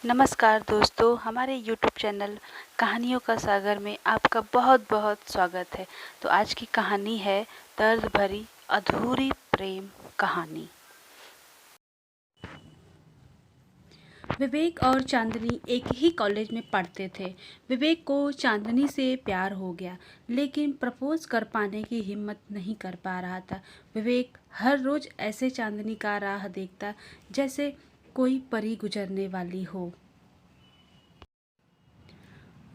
नमस्कार दोस्तों, हमारे YouTube चैनल कहानियों का सागर में आपका बहुत बहुत स्वागत है। तो आज की कहानी है दर्द भरी अधूरी प्रेम कहानी। विवेक और चांदनी एक ही कॉलेज में पढ़ते थे। विवेक को चांदनी से प्यार हो गया, लेकिन प्रपोज कर पाने की हिम्मत नहीं कर पा रहा था। विवेक हर रोज ऐसे चांदनी का राह देखता जैसे कोई परी गुजरने वाली हो।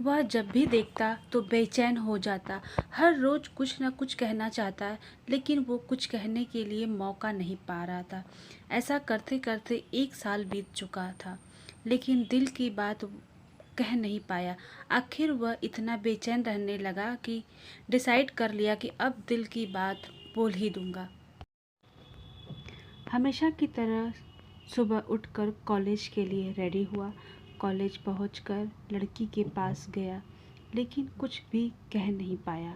वह जब भी देखता तो बेचैन हो जाता। हर रोज कुछ न कुछ कहना चाहता, लेकिन वो कुछ कहने के लिए मौका नहीं पा रहा था। ऐसा करते करते 1 साल बीत चुका था, लेकिन दिल की बात कह नहीं पाया। आखिर वह इतना बेचैन रहने लगा कि डिसाइड कर लिया कि अब दिल की बात बोल ही दूंगा। हमेशा की तरह सुबह उठकर कॉलेज के लिए रेडी हुआ। कॉलेज पहुंचकर लड़की के पास गया, लेकिन कुछ भी कह नहीं पाया।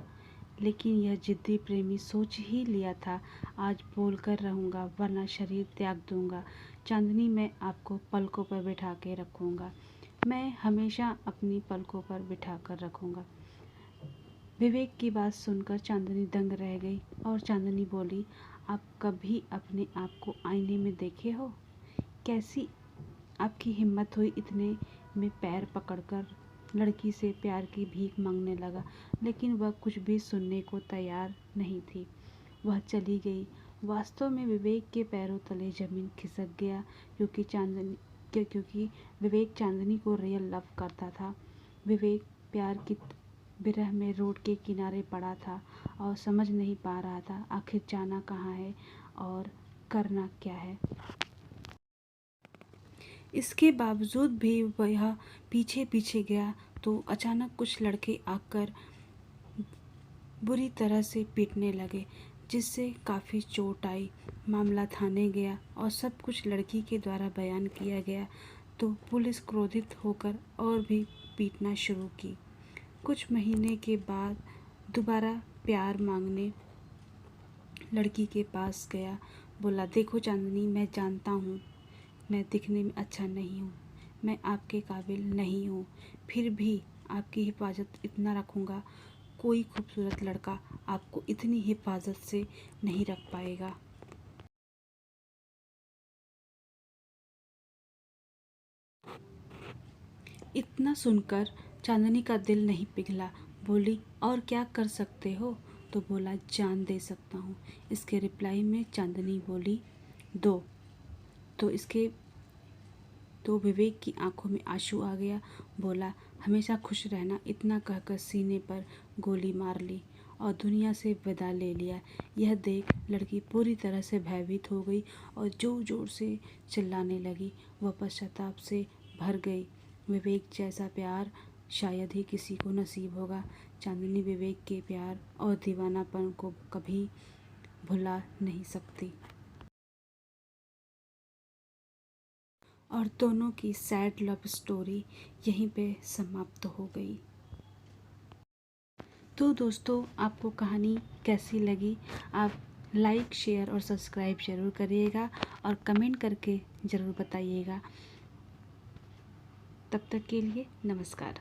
लेकिन यह जिद्दी प्रेमी सोच ही लिया था, आज बोलकर रहूँगा वरना शरीर त्याग दूंगा। चांदनी, मैं आपको पलकों पर बिठा के रखूँगा, मैं हमेशा अपनी पलकों पर बिठा कर रखूँगा। विवेक की बात सुनकर चांदनी दंग रह गई और चांदनी बोली, आप कभी अपने आप को आईने में देखे हो? कैसी आपकी हिम्मत हुई इतने में पैर पकड़कर लड़की से प्यार की भीख मांगने लगा। लेकिन वह कुछ भी सुनने को तैयार नहीं थी। वह चली गई। वास्तव में विवेक के पैरों तले जमीन खिसक गया, क्योंकि विवेक चांदनी को रियल लव करता था। विवेक प्यार की विरह में रोड के किनारे पड़ा था और समझ नहीं पा रहा था आखिर जाना कहाँ है और करना क्या है। इसके बावजूद भी वह पीछे पीछे गया तो अचानक कुछ लड़के आकर बुरी तरह से पीटने लगे, जिससे काफ़ी चोट आई। मामला थाने गया और सब कुछ लड़की के द्वारा बयान किया गया तो पुलिस क्रोधित होकर और भी पीटना शुरू की। कुछ महीने के बाद दोबारा प्यार मांगने लड़की के पास गया। बोला, देखो चांदनी, मैं जानता हूँ मैं दिखने में अच्छा नहीं हूँ, मैं आपके काबिल नहीं हूँ, फिर भी आपकी हिफाजत इतना रखूँगा, कोई खूबसूरत लड़का आपको इतनी हिफाजत से नहीं रख पाएगा। इतना सुनकर चांदनी का दिल नहीं पिघला। बोली, और क्या कर सकते हो? तो बोला, जान दे सकता हूँ। इसके रिप्लाई में चांदनी बोली, दो। तो विवेक की आंखों में आंसू आ गया। बोला, हमेशा खुश रहना, इतना कहकर सीने पर गोली मार ली और दुनिया से विदा ले लिया। यह देख लड़की पूरी तरह से भयभीत हो गई और जोर जोर से चिल्लाने लगी। वह पश्चाताप से भर गई। विवेक जैसा प्यार शायद ही किसी को नसीब होगा। चांदनी विवेक के प्यार और दीवानापन को कभी भुला नहीं सकती और दोनों की सैड लव स्टोरी यहीं पे समाप्त हो गई। तो दोस्तों, आपको कहानी कैसी लगी? आप लाइक, शेयर और सब्सक्राइब ज़रूर करिएगा और कमेंट करके ज़रूर बताइएगा। तब तक के लिए नमस्कार।